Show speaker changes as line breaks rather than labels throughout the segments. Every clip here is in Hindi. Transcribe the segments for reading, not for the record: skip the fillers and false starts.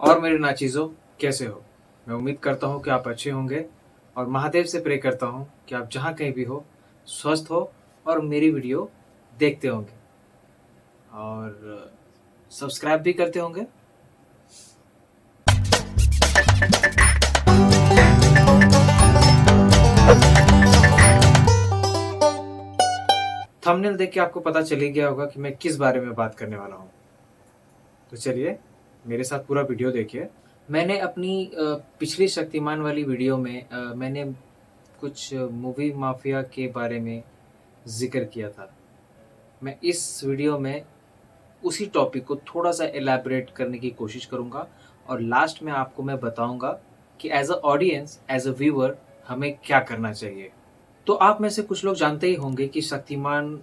और मेरे नाचीज़ों, कैसे हो? मैं उम्मीद करता हूँ कि आप अच्छे होंगे और महादेव से प्रे करता हूँ कि आप जहाँ कहीं भी हो, स्वस्थ हो और मेरी वीडियो देखते होंगे और सब्सक्राइब भी करते होंगे। थंबनेल देख के आपको पता चल ही गया होगा कि मैं किस बारे में बात करने वाला हूँ। तो चलिए, मेरे साथ पूरा वीडियो देखिए। मैंने अपनी पिछली शक्तिमान वाली वीडियो में मैंने कुछ मूवी माफिया के बारे में ज़िक्र किया था। मैं इस वीडियो में उसी टॉपिक को थोड़ा-सा इलैबोरेट करने की कोशिश करूँगा और लास्ट में आपको मैं बताऊँगा कि as a audience, as a viewer हमें क्या करना चाहिए। तो आप में से कुछ लोग जानते ही होंगे कि शक्तिमान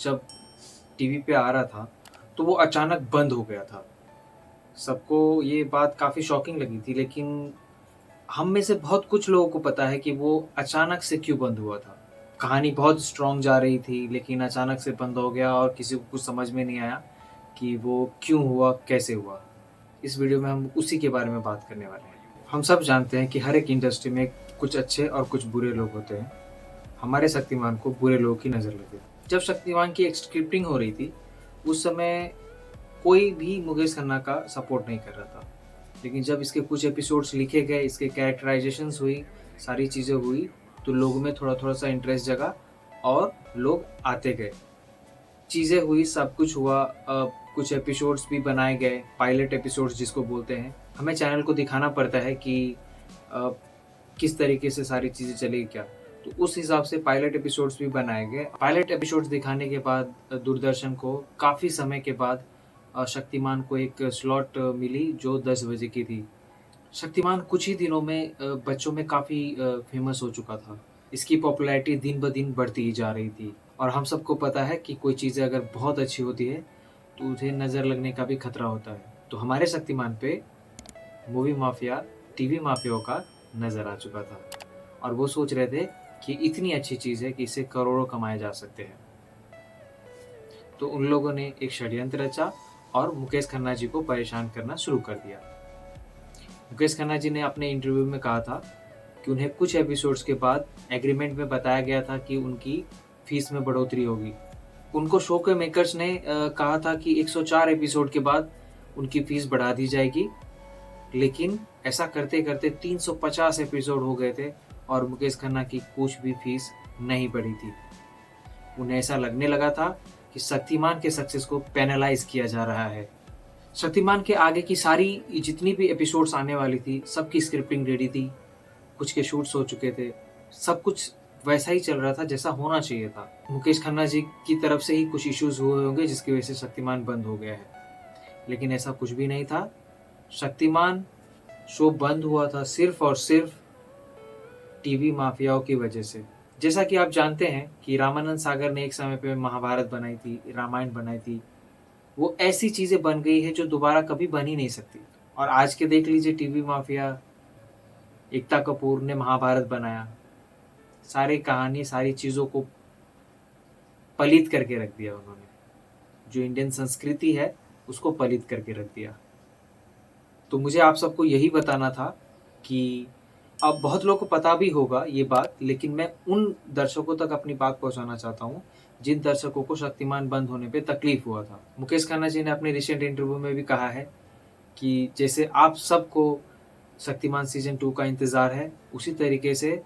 जब टीवी पे आ रहा था, तो वो अचानक बंद हो गया था। सबको ये बात काफ़ी शॉकिंग लगी थी, लेकिन हम में से बहुत कुछ लोगों को पता है कि वो अचानक से क्यों बंद हुआ था। कहानी बहुत स्ट्रॉन्ग जा रही थी, लेकिन अचानक से बंद हो गया और किसी को कुछ समझ में नहीं आया कि वो क्यों हुआ, कैसे हुआ। इस वीडियो में हम उसी के बारे में बात करने वाले हैं। हम सब जानते हैं कि हर एक इंडस्ट्री में कुछ अच्छे और कुछ बुरे लोग होते हैं। हमारे शक्तिमान को बुरे लोगों की नज़र लगी। जब शक्तिमान की एक स्क्रिप्टिंग हो रही थी, उस समय कोई भी मुकेश खन्ना का सपोर्ट नहीं कर रहा था। लेकिन जब इसके कुछ एपिसोड्स लिखे गए, इसके कैरेक्टराइज़ेशंस हुई, सारी चीज़ें हुई, तो लोगों में थोड़ा-थोड़ा सा इंटरेस्ट जगा और लोग आते गए। चीज़ें हुई, सब कुछ हुआ। कुछ एपिसोड्स भी बनाए गए, पायलट एपिसोड्स जिसको बोलते हैं। हमें चैनल को दिखाना पड़ता है कि अ, किस तरीके से सारी चीज़ें चलेगी क्या। तो उस हिसाब से पायलट एपिसोड्स भी बनाए गए। पायलट एपिसोड्स दिखाने के बाद दूरदर्शन को काफ़ी समय के बाद शक्तिमान को एक स्लॉट मिली जो 10 बजे की थी। शक्तिमान कुछ ही दिनों में बच्चों में काफ़ी फ़ेमस हो चुका था। इसकी पॉपुलैरिटी दिन-ब-दिन बढ़ती ही जा रही थी और हम सबको पता है कि कोई चीज़ें अगर बहुत अच्छी होती है, तो उसे नज़र लगने का भी खतरा होता है। तो हमारे शक्तिमान पे मूवी माफ़िया, टीवी माफ़ियाओं का नज़र आ चुका था और वो सोच रहे थे कि इतनी अच्छी चीज़ है कि इससे करोड़ों कमाए जा सकते हैं। तो उन लोगों ने एक षड्यंत्र रचा और मुकेश खन्ना जी को परेशान करना शुरू कर दिया। मुकेश खन्ना जी ने अपने इंटरव्यू में कहा था कि उन्हें कुछ एपिसोड्स के बाद एग्रीमेंट में बताया गया था कि उनकी फीस में बढ़ोतरी होगी। उनको शो के मेकर्स ने कहा था कि 104 एपिसोड के बाद उनकी फीस बढ़ा दी जाएगी, लेकिन ऐसा करते-करते 350 एपिसोड हो गए थे और मुकेश खन्ना की कुछ भी फीस नहीं बढ़ी थी। उन्हें ऐसा लगने लगा था कि शक्तिमान के सक्सेस को पेनलाइज़ किया जा रहा है। शक्तिमान के आगे की सारी जितनी भी एपिसोड्स आने वाली थी, सबकी स्क्रिप्टिंग रेडी थी, कुछ के शूट्स हो चुके थे, सब कुछ वैसा ही चल रहा था जैसा होना चाहिए था। मुकेश खन्ना जी की तरफ से ही कुछ इश्यूज़ हुए होंगे जिसकी वजह से शक्तिमान बंद हो गया है, लेकिन ऐसा कुछ भी नहीं था। शक्तिमान शो बंद हुआ था सिर्फ़ और सिर्फ़ टीवी माफियाओं की वजह से। जैसा कि आप जानते हैं कि रामानंद सागर ने एक समय पे महाभारत बनाई थी, रामायण बनाई थी। वो ऐसी चीज़ें बन गई है जो दोबारा कभी बन ही नहीं सकती। और आज के देख लीजिए टीवी माफिया, एकता कपूर ने महाभारत बनाया। सारी कहानी, सारी चीज़ों को पलित करके रख दिया उन्होंने। जो इंडियन संस्कृति है, उसको पलित करके रख दिया। तो मुझे आप सबको यही बताना था कि अब बहुत लोगों को पता भी होगा ये बात, लेकिन मैं उन दर्शकों तक अपनी बात पहुँचाना चाहता हूँ, जिन दर्शकों को शक्तिमान बंद होने पे तकलीफ़ हुआ था। मुकेश खन्ना जी ने अपने रिसेंट इंटरव्यू में भी कहा है कि जैसे आप सबको शक्तिमान सीज़न 2 का इंतज़ार है, उसी तरीके से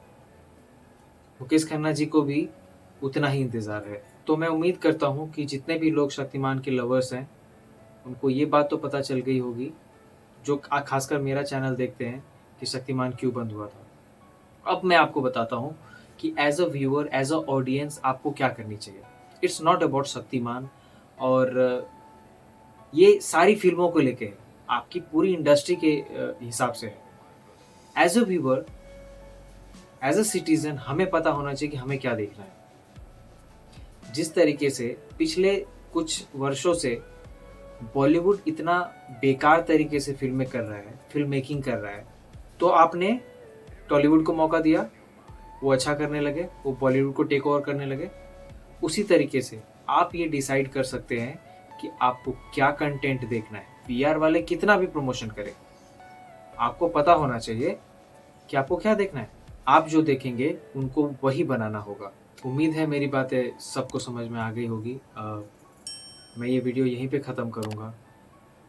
मुकेश खन्ना जी को भी उतना ही इंतज़ार है। तो मैं उम्मीद करता हूँ कि जितने भी लोग शक्तिमान के लवर्स हैं, उनको ये बात तो पता चल गई होगी, जो ख़ासकर मेरा चैनल देखते हैं, कि शक्तिमान क्यों बंद हुआ था। अब मैं आपको बताता हूँ कि as a viewer, as a audience आपको क्या करनी चाहिए। इट्स नॉट अबाउट शक्तिमान और ये सारी फ़िल्मों को लेके है, आपकी पूरी इंडस्ट्री के हिसाब से है। As a viewer, as a citizen हमें पता होना चाहिए कि हमें क्या देखना है। जिस तरीके से पिछले कुछ वर्षों से बॉलीवुड इतना बेकार तरीके से फ़िल्में कर रहा है, फ़िल्म मेकिंग कर रहा है, तो आपने टॉलीवुड को मौका दिया, वो अच्छा करने लगे, वो बॉलीवुड को टेक ओवर करने लगे। उसी तरीके से आप ये डिसाइड कर सकते हैं कि आपको क्या कंटेंट देखना है। पीआर वाले कितना भी प्रमोशन करें, आपको पता होना चाहिए कि आपको क्या देखना है। आप जो देखेंगे उनको वही बनाना होगा। उम्मीद है मेरी बातें सबको समझ में आ गई होगी। मैं ये वीडियो यहीं पे ख़त्म करूँगा।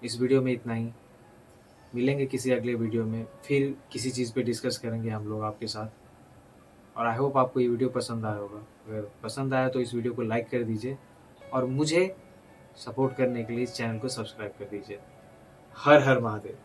इस वीडियो में इतना ही। मिलेंगे किसी अगले वीडियो में, फिर किसी चीज़ पे डिस्कस करेंगे हम लोग आपके साथ। और आई होप आपको ये वीडियो पसंद आया होगा। अगर पसंद आया तो इस वीडियो को लाइक कर दीजिए और मुझे सपोर्ट करने के लिए इस चैनल को सब्सक्राइब कर दीजिए। हर हर महादेव।